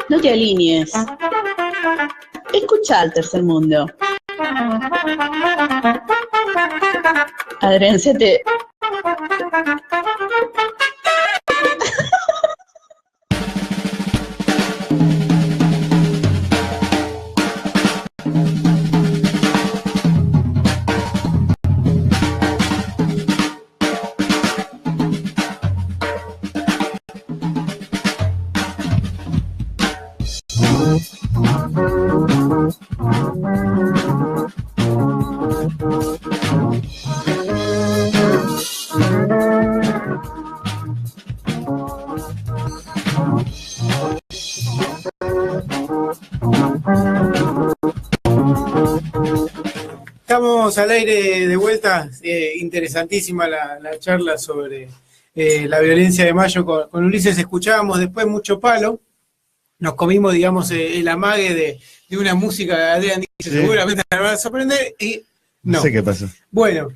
No te alinees. Escucha al tercer mundo. Adriancete. Estamos al aire de vuelta, interesantísima la charla sobre la violencia de Mayo con Ulises. Escuchábamos después mucho palo, nos comimos, digamos, el amague de una música de Adrián Díaz, seguramente la van a sorprender y no sé qué pasó. Bueno,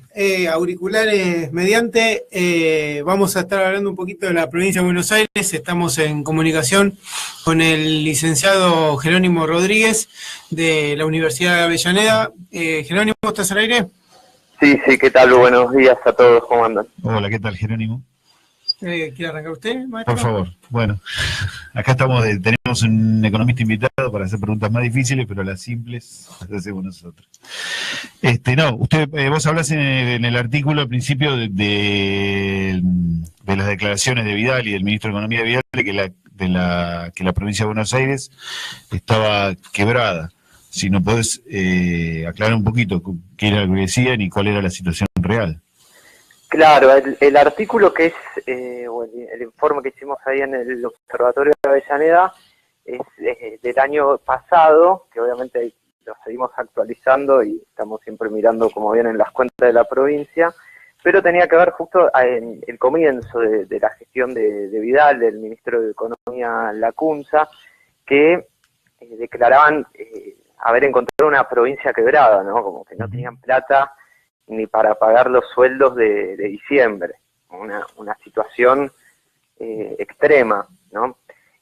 auriculares mediante, vamos a estar hablando un poquito de la provincia de Buenos Aires. Estamos en comunicación con el licenciado Jerónimo Rodríguez de la Universidad de Avellaneda. Jerónimo, ¿estás al aire? Sí, ¿qué tal? Buenos días a todos, ¿cómo andan? Hola, ¿qué tal, Jerónimo? ¿Quiere arrancar usted, maestro? Por favor. Bueno, acá tenemos un economista invitado para hacer preguntas más difíciles, pero las simples las hacemos nosotros. Vos hablás en el artículo al principio de las declaraciones de Vidal y del ministro de Economía de Vidal, que la provincia de Buenos Aires estaba quebrada. Si no podés aclarar un poquito qué era lo que decían y cuál era la situación real. Claro, el artículo que es, o el informe que hicimos ahí en el Observatorio de Avellaneda es del año pasado, que obviamente lo seguimos actualizando y estamos siempre mirando cómo vienen las cuentas de la provincia, pero tenía que ver justo en el comienzo de la gestión de Vidal, del ministro de Economía Lacunza, que declaraban haber encontrado una provincia quebrada, ¿no? Como que no tenían plata ni para pagar los sueldos de diciembre, una situación extrema, ¿no?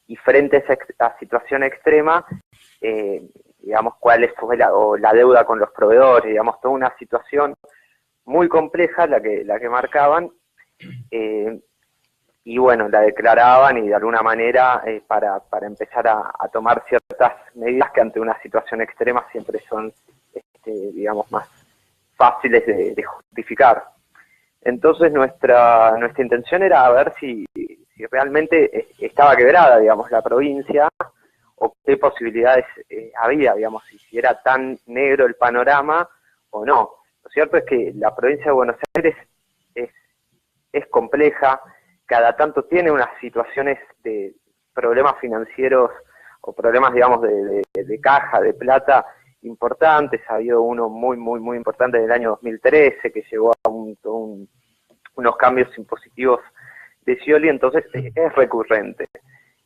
Y frente a esa situación extrema, digamos, cuál fue la deuda con los proveedores, digamos, toda una situación muy compleja la que marcaban, y bueno, la declaraban y de alguna manera para empezar a tomar ciertas medidas que ante una situación extrema siempre son, digamos, más fáciles de justificar. Entonces nuestra intención era ver si realmente estaba quebrada, digamos, la provincia, o qué posibilidades había, digamos, si era tan negro el panorama o no. Lo cierto es que la provincia de Buenos Aires es compleja, cada tanto tiene unas situaciones de problemas financieros o problemas, digamos, de caja, de plata, importantes. Ha habido uno muy importante en el año 2013 que llegó a unos cambios impositivos de Scioli, entonces es recurrente.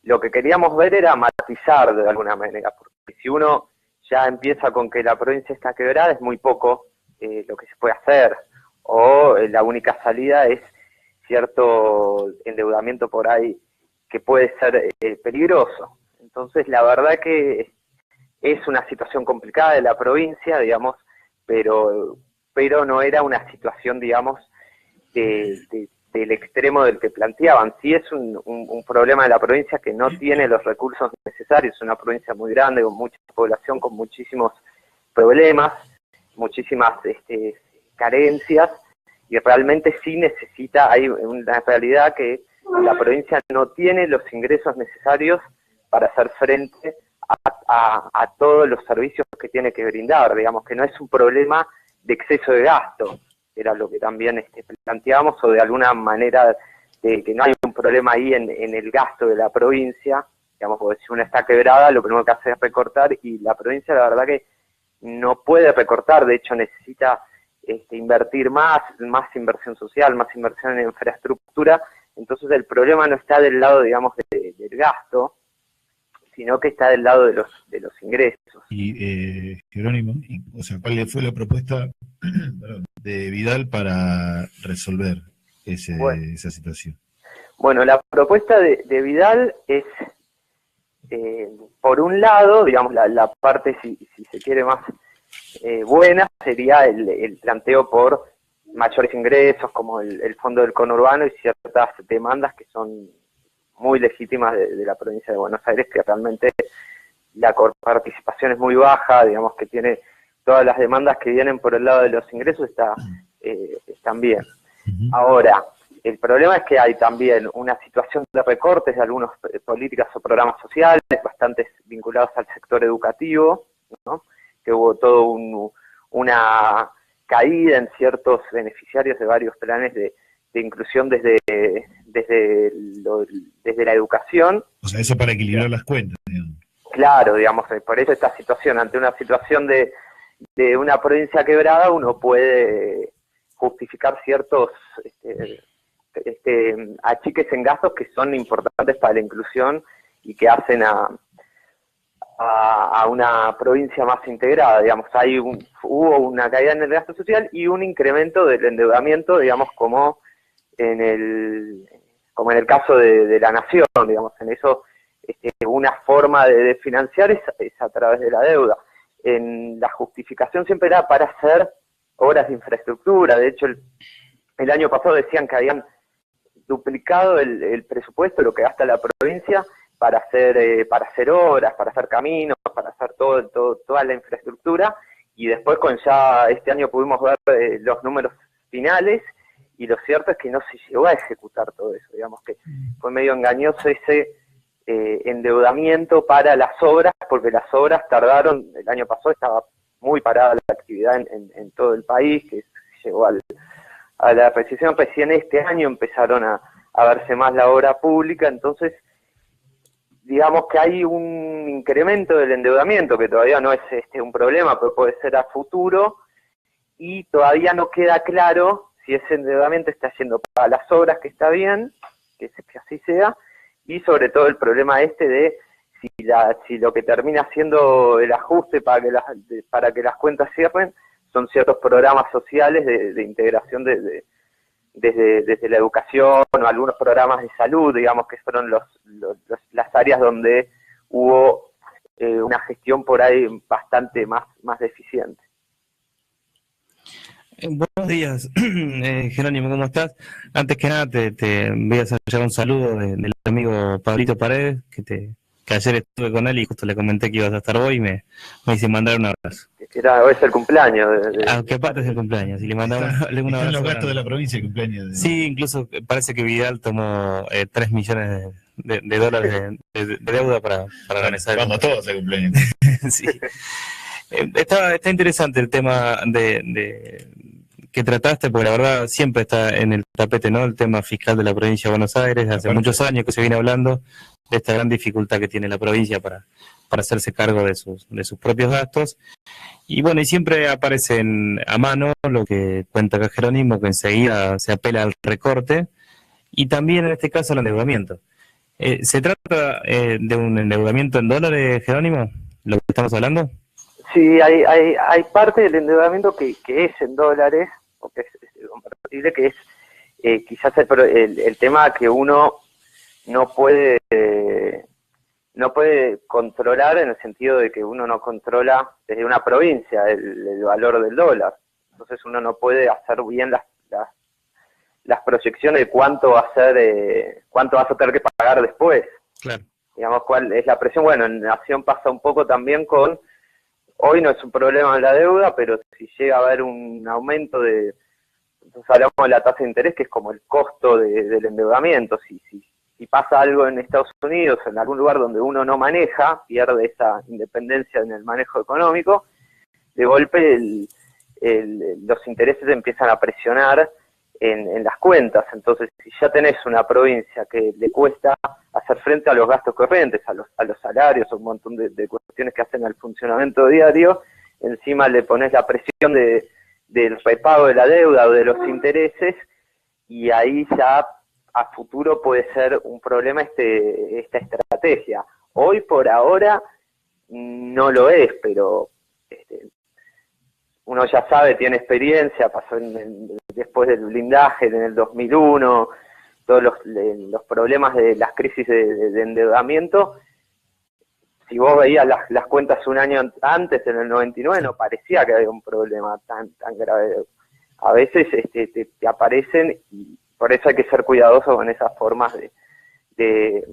Lo que queríamos ver era matizar de alguna manera, porque si uno ya empieza con que la provincia está quebrada, es muy poco lo que se puede hacer, o la única salida es cierto endeudamiento por ahí que puede ser peligroso. Entonces la verdad que es una situación complicada de la provincia, digamos, pero no era una situación, digamos, del extremo del que planteaban. Sí es un problema de la provincia que no tiene los recursos necesarios, es una provincia muy grande, con mucha población, con muchísimos problemas, muchísimas carencias, y realmente sí necesita, hay una realidad que la provincia no tiene los ingresos necesarios para hacer frente a todos los servicios que tiene que brindar, digamos, que no es un problema de exceso de gasto, era lo que también planteamos, o de alguna manera de que no hay un problema ahí en el gasto de la provincia, digamos, porque si una está quebrada, lo primero que hace es recortar, y la provincia la verdad que no puede recortar, de hecho necesita invertir más inversión social, más inversión en infraestructura. Entonces el problema no está del lado, digamos, del gasto, sino que está del lado de los ingresos. Y Jerónimo, o sea, ¿cuál fue la propuesta de Vidal para resolver esa situación? Bueno, la propuesta de Vidal es, por un lado, digamos, la parte, si se quiere, más buena, sería el planteo por mayores ingresos, como el fondo del conurbano y ciertas demandas que son muy legítimas de la provincia de Buenos Aires, que realmente la participación es muy baja, digamos que tiene todas las demandas que vienen por el lado de los ingresos están bien. Ahora, el problema es que hay también una situación de recortes de algunas políticas o programas sociales, bastante vinculados al sector educativo, ¿no? Que hubo todo una caída en ciertos beneficiarios de varios planes de inclusión desde la educación. O sea, eso para equilibrar las cuentas, digamos. Claro, digamos, por eso esta situación, ante una situación de una provincia quebrada, uno puede justificar ciertos achiques en gastos que son importantes para la inclusión y que hacen a una provincia más integrada, digamos. Hubo una caída en el gasto social y un incremento del endeudamiento, digamos, como en el caso de la nación, digamos. En eso, una forma de financiar es a través de la deuda. En la justificación siempre era para hacer obras de infraestructura. De hecho, el año pasado decían que habían duplicado el presupuesto, lo que gasta la provincia, para hacer obras, para hacer caminos, para hacer toda la infraestructura, y después ya este año pudimos ver los números finales, y lo cierto es que no se llegó a ejecutar todo eso, digamos que fue medio engañoso ese endeudamiento para las obras, porque las obras tardaron, el año pasado estaba muy parada la actividad en todo el país, que llegó a la recesión. Recién este año empezaron a verse más la obra pública, entonces digamos que hay un incremento del endeudamiento, que todavía no es un problema, pero puede ser a futuro, y todavía no queda claro si ese endeudamiento está yendo para las obras, que está bien, que así sea, y sobre todo el problema de si lo que termina siendo el ajuste para que las cuentas cierren son ciertos programas sociales de integración desde la educación, o algunos programas de salud, digamos, que fueron las áreas donde hubo una gestión por ahí bastante más deficiente. Buenos días, Jerónimo, ¿cómo estás? Antes que nada te voy a hacer un saludo del amigo Pablito Paredes, que ayer estuve con él y justo le comenté que ibas a estar hoy y me hice mandar un abrazo. Hoy es el cumpleaños. Aunque aparte es el cumpleaños, y le mandaba un abrazo. Están los gastos de la provincia de cumpleaños. Sí, incluso parece que Vidal tomó 3 millones de dólares de deuda para organizar. Cuando todos se cumpleaños. Sí. Está interesante el tema que trataste, porque la verdad siempre está en el tapete, ¿no? El tema fiscal de la provincia de Buenos Aires, hace muchos años que se viene hablando de esta gran dificultad que tiene la provincia para hacerse cargo de sus propios gastos. Y bueno, y siempre aparecen a mano lo que cuenta acá Jerónimo, que enseguida se apela al recorte, y también en este caso al endeudamiento. ¿Se trata de un endeudamiento en dólares, Jerónimo, lo que estamos hablando? Sí, hay parte del endeudamiento que es en dólares, porque es convertible, que es quizás el tema que uno no puede controlar, en el sentido de que uno no controla desde una provincia el valor del dólar. Entonces uno no puede hacer bien las proyecciones de cuánto va a tener que pagar después. Claro. Digamos, cuál es la presión. Bueno, en Nación pasa un poco también hoy no es un problema la deuda, pero si llega a haber un aumento entonces hablamos de la tasa de interés, que es como el costo del endeudamiento. Si pasa algo en Estados Unidos, en algún lugar donde uno no maneja, pierde esa independencia en el manejo económico, de golpe los intereses empiezan a presionar en las cuentas. Entonces, si ya tenés una provincia que le cuesta hacer frente a los gastos corrientes, a los salarios, a un montón de cuestiones que hacen al funcionamiento diario, encima le pones la presión del repago de la deuda o de los intereses, y ahí ya a futuro puede ser un problema esta estrategia. Hoy por ahora no lo es, pero uno ya sabe, tiene experiencia, pasó después del blindaje en el 2001, todos los problemas de las crisis de endeudamiento. Si vos veías las cuentas un año antes, en el 99, no parecía que había un problema tan grave. A veces te aparecen, y por eso hay que ser cuidadoso con esas formas de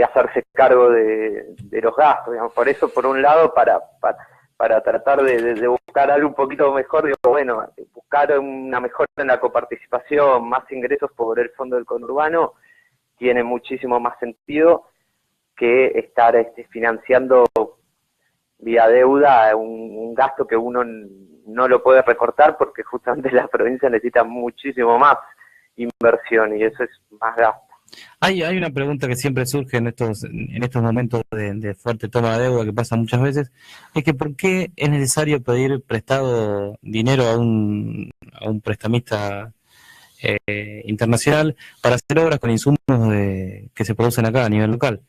hacerse cargo de los gastos, digamos. Por eso, por un lado, para tratar de buscar algo un poquito mejor, digo, bueno, buscar una mejora en la coparticipación, más ingresos por el fondo del conurbano, tiene muchísimo más sentido que estar financiando vía deuda un gasto que uno no lo puede recortar, porque justamente la provincia necesita muchísimo más inversión y eso es más gasto. Hay una pregunta que siempre surge en estos momentos de fuerte toma de deuda que pasa muchas veces, es que ¿por qué es necesario pedir prestado dinero a un prestamista internacional para hacer obras con insumos que se producen acá a nivel local?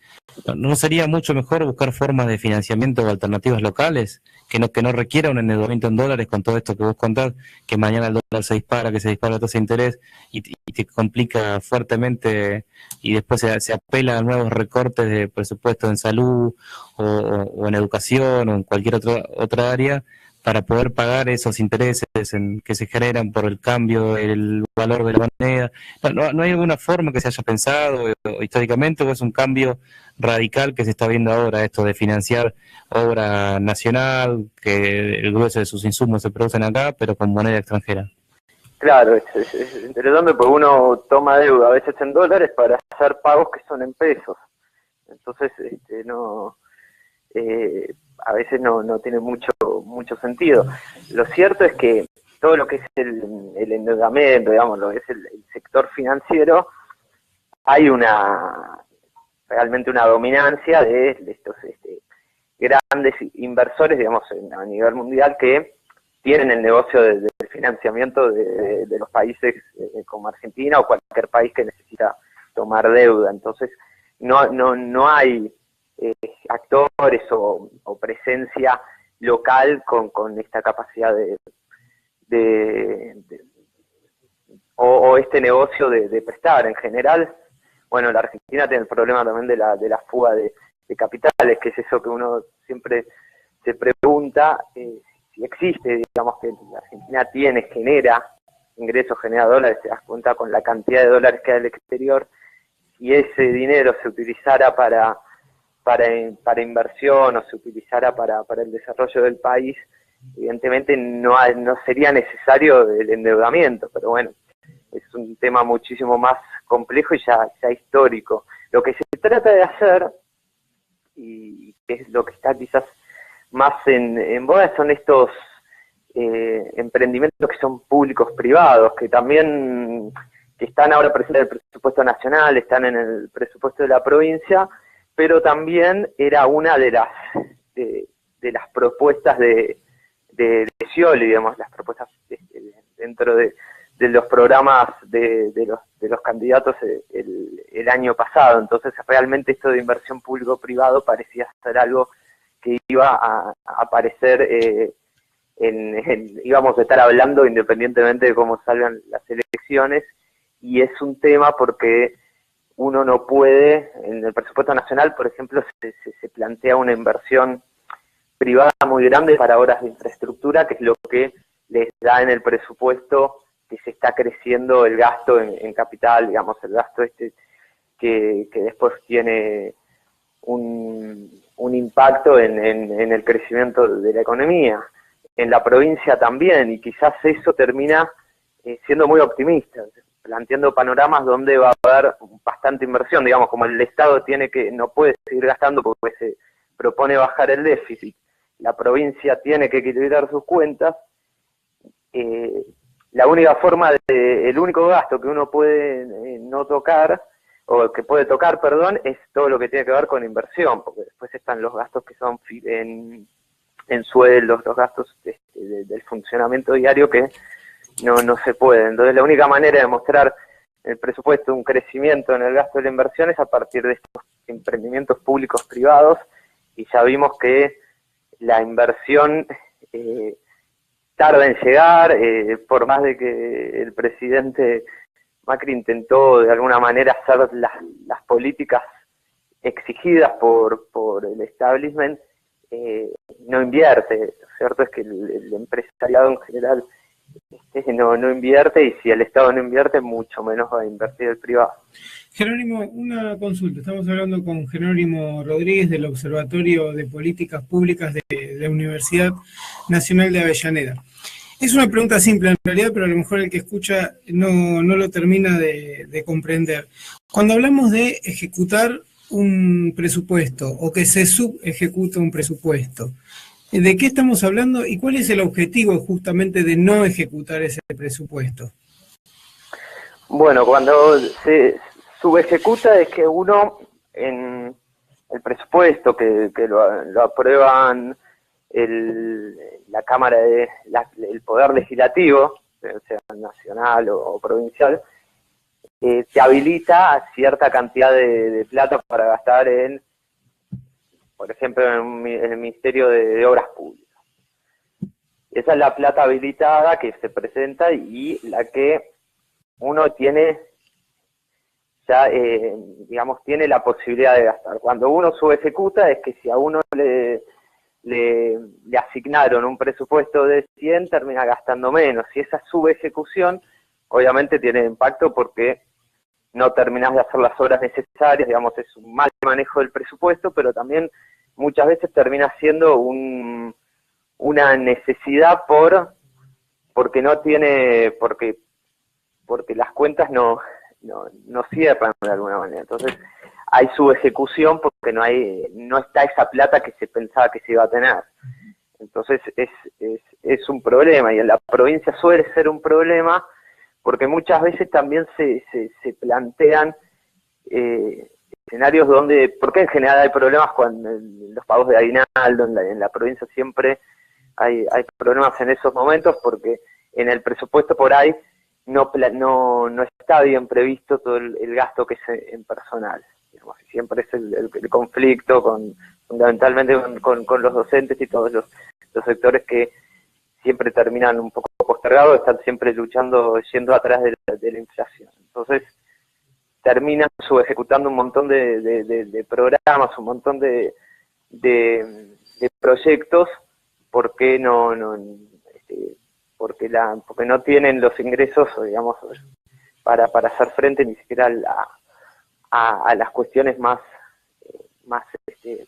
¿No sería mucho mejor buscar formas de financiamiento o alternativas locales que no requiera un endeudamiento en dólares, con todo esto que vos contás, que mañana el dólar se dispara, que se dispara la tasa de interés y te complica fuertemente, y después se apela a nuevos recortes de presupuesto en salud o en educación o en cualquier otra área para poder pagar esos intereses que se generan por el cambio, el valor de la moneda? ¿No hay alguna forma que se haya pensado históricamente, o es un cambio radical que se está viendo ahora, esto de financiar obra nacional, que el grueso de sus insumos se producen acá, pero con moneda extranjera? Claro, es interesante porque uno toma deuda a veces en dólares para hacer pagos que son en pesos. Entonces, a veces no tiene mucho sentido. Lo cierto es que todo lo que es el endeudamiento, digamos, lo que es el sector financiero, hay realmente una dominancia de estos grandes inversores, digamos, a nivel mundial, que tienen el negocio del financiamiento de los países como Argentina o cualquier país que necesita tomar deuda. Entonces, no hay actores o presencia local con esta capacidad o este negocio de prestar. En general, bueno, la Argentina tiene el problema también de la fuga de capitales, que es eso que uno siempre se pregunta, si existe, digamos, que la Argentina genera ingresos, genera dólares, te das cuenta con la cantidad de dólares que hay al exterior, y ese dinero se utilizara para inversión o se utilizara para el desarrollo del país, evidentemente no sería necesario el endeudamiento, pero bueno, es un tema muchísimo más complejo y ya histórico. Lo que se trata de hacer, y que es lo que está quizás más en boga, son estos emprendimientos que son públicos privados, que también que están ahora presentes en el presupuesto nacional, están en el presupuesto de la provincia, pero también era una de las propuestas de Scioli, digamos, las propuestas dentro de los programas de los candidatos el año pasado. Entonces, realmente esto de inversión público-privado parecía ser algo que iba a aparecer, íbamos a estar hablando independientemente de cómo salgan las elecciones, y es un tema porque uno no puede, en el presupuesto nacional, por ejemplo, se plantea una inversión privada muy grande para obras de infraestructura, que es lo que les da en el presupuesto que se está creciendo el gasto en capital, digamos, el gasto que después tiene un impacto en el crecimiento de la economía. En la provincia también, y quizás eso termina siendo muy optimista, planteando panoramas donde va a haber bastante inversión, digamos, como el Estado no puede seguir gastando porque se propone bajar el déficit, la provincia tiene que equilibrar sus cuentas. La única forma el único gasto que uno puede no tocar, o que puede tocar, perdón, es todo lo que tiene que ver con inversión, porque después están los gastos que son en sueldos, los gastos del funcionamiento diario que no se puede. Entonces, la única manera de mostrar el presupuesto un crecimiento en el gasto de la inversión es a partir de estos emprendimientos públicos privados, y ya vimos que la inversión tarda en llegar, por más de que el presidente Macri intentó de alguna manera hacer las políticas exigidas por el establishment, no invierte. Lo cierto es que el empresariado en general no invierte, y si el Estado no invierte, mucho menos va a invertir el privado. Jerónimo, una consulta. Estamos hablando con Jerónimo Rodríguez del Observatorio de Políticas Públicas de la Universidad Nacional de Avellaneda. Es una pregunta simple en realidad, pero a lo mejor el que escucha no lo termina de comprender. Cuando hablamos de ejecutar un presupuesto o que se subejecuta un presupuesto, ¿de qué estamos hablando y cuál es el objetivo justamente de no ejecutar ese presupuesto? Bueno, cuando se subejecuta es que uno, en el presupuesto que lo aprueban la Cámara el Poder Legislativo, sea nacional o provincial, te habilita a cierta cantidad de plata para gastar por ejemplo, en el Ministerio de Obras Públicas. Esa es la plata habilitada que se presenta y la que uno tiene ya, digamos, tiene la posibilidad de gastar. Cuando uno subejecuta es que si a uno le asignaron un presupuesto de 100, termina gastando menos. Y esa subejecución obviamente tiene impacto porque no terminás de hacer las obras necesarias, digamos, es un mal manejo del presupuesto, pero también muchas veces termina siendo una necesidad porque no tiene, porque las cuentas no cierran de alguna manera. Entonces hay subejecución porque no está esa plata que se pensaba que se iba a tener. Entonces es un problema, y en la provincia suele ser un problema porque muchas veces también se plantean escenarios porque en general hay problemas cuando en los pagos de aguinaldo, en la provincia siempre hay problemas en esos momentos, porque en el presupuesto por ahí no está bien previsto todo el gasto que es en personal. Digamos, siempre es el conflicto fundamentalmente con los docentes y todos los sectores que siempre terminan un poco postergados, están siempre luchando, yendo atrás de la inflación. Entonces, terminan subejecutando un montón de programas, un montón de proyectos, porque porque no tienen los ingresos, digamos, para hacer frente ni siquiera a las cuestiones más que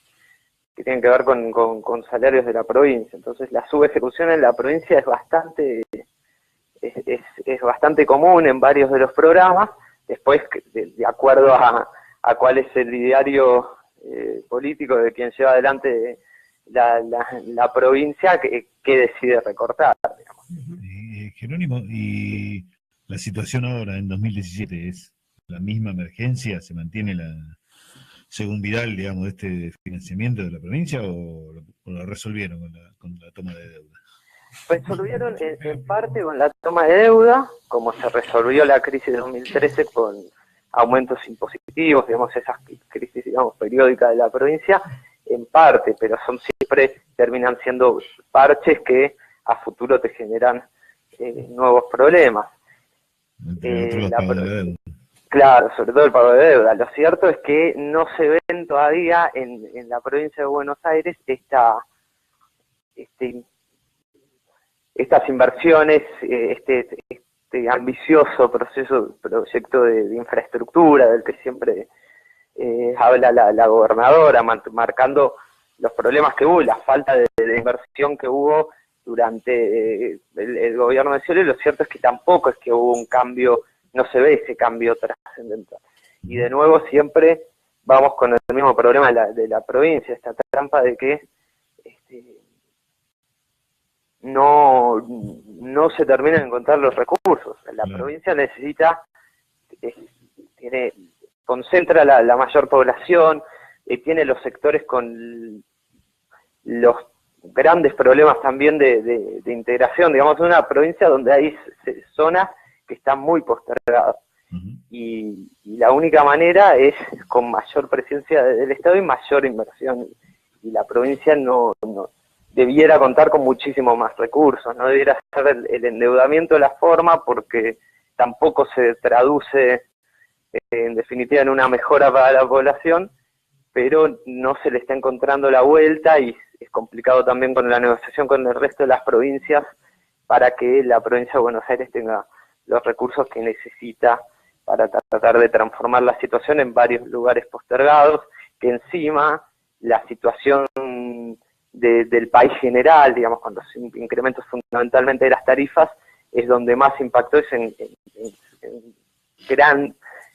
tienen que ver con salarios de la provincia. Entonces la subejecución en la provincia es bastante común en varios de los programas. Después, de acuerdo a cuál es el ideario político de quien lleva adelante la provincia, que decide recortar, digamos. Jerónimo, ¿y la situación ahora en 2017 es la misma emergencia? ¿Se mantiene según Vidal, digamos, este financiamiento de la provincia, o lo resolvieron con la toma de deuda? Resolvieron en parte con la toma de deuda, como se resolvió la crisis de 2013 con aumentos impositivos, digamos, esas crisis, digamos, periódicas de la provincia, en parte, pero siempre terminan siendo parches que a futuro te generan nuevos problemas. Claro, sobre todo el pago de deuda. Lo cierto es que no se ven todavía en la provincia de Buenos Aires estas inversiones, este ambicioso proyecto de infraestructura del que siempre habla la gobernadora, marcando los problemas que hubo, la falta de inversión que hubo durante el gobierno de Scioli. Lo cierto es que tampoco es que hubo un cambio, no se ve ese cambio trascendental. Y de nuevo siempre vamos con el mismo problema de la provincia, esta trampa de que no se terminan de encontrar los recursos. La provincia necesita, concentra la mayor población, tiene los sectores con los grandes problemas también de integración, digamos, en una provincia donde hay zonas que están muy postergadas. Y la única manera es con mayor presencia del Estado y mayor inversión. Y la provincia no debiera contar con muchísimo más recursos, no debiera ser el endeudamiento la forma, porque tampoco se traduce en definitiva en una mejora para la población, pero no se le está encontrando la vuelta y es complicado también con la negociación con el resto de las provincias para que la provincia de Buenos Aires tenga los recursos que necesita para tratar de transformar la situación en varios lugares postergados, que encima la situación del país general, digamos, con los incrementos fundamentalmente de las tarifas, es donde más impactó es en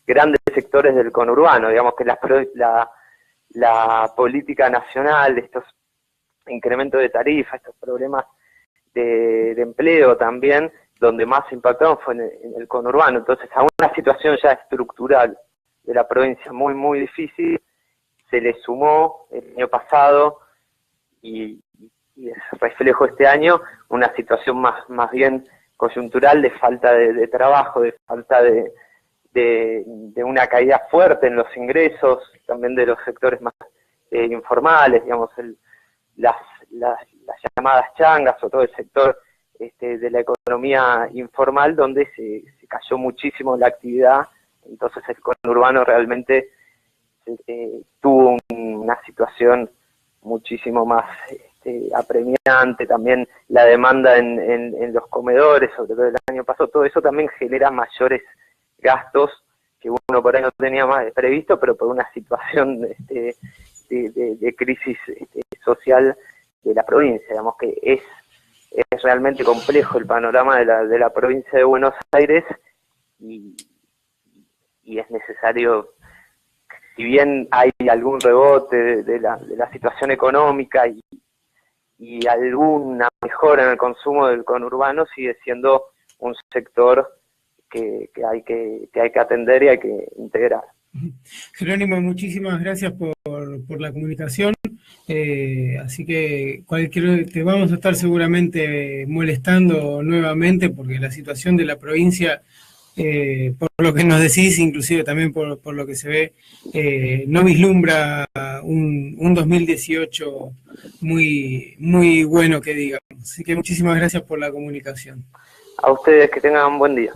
grandes sectores del conurbano, digamos que la política nacional, estos incrementos de tarifas, estos problemas de empleo también, donde más impactaron fue en el conurbano. Entonces, a una situación ya estructural de la provincia muy, muy difícil, se le sumó el año pasado y es reflejo este año una situación más bien coyuntural de falta de trabajo, de falta de una caída fuerte en los ingresos, también de los sectores más informales, digamos, las llamadas changas o todo el sector de la economía informal, donde se cayó muchísimo la actividad. Entonces el conurbano realmente tuvo una situación muchísimo más apremiante. También la demanda en los comedores, sobre todo el año pasado, todo eso también genera mayores gastos que uno por ahí no tenía más previsto, pero por una situación de crisis social de la provincia. Digamos que es realmente complejo el panorama de la provincia de Buenos Aires y es necesario, si bien hay algún rebote de la situación económica y alguna mejora en el consumo del conurbano, sigue siendo un sector que hay que atender y hay que integrar. Jerónimo, muchísimas gracias por la comunicación, así que te vamos a estar seguramente molestando nuevamente, porque la situación de la provincia, por lo que nos decís, inclusive también por lo que se ve, no vislumbra un 2018 muy, muy bueno, que digamos. Así que muchísimas gracias por la comunicación. A ustedes, que tengan un buen día.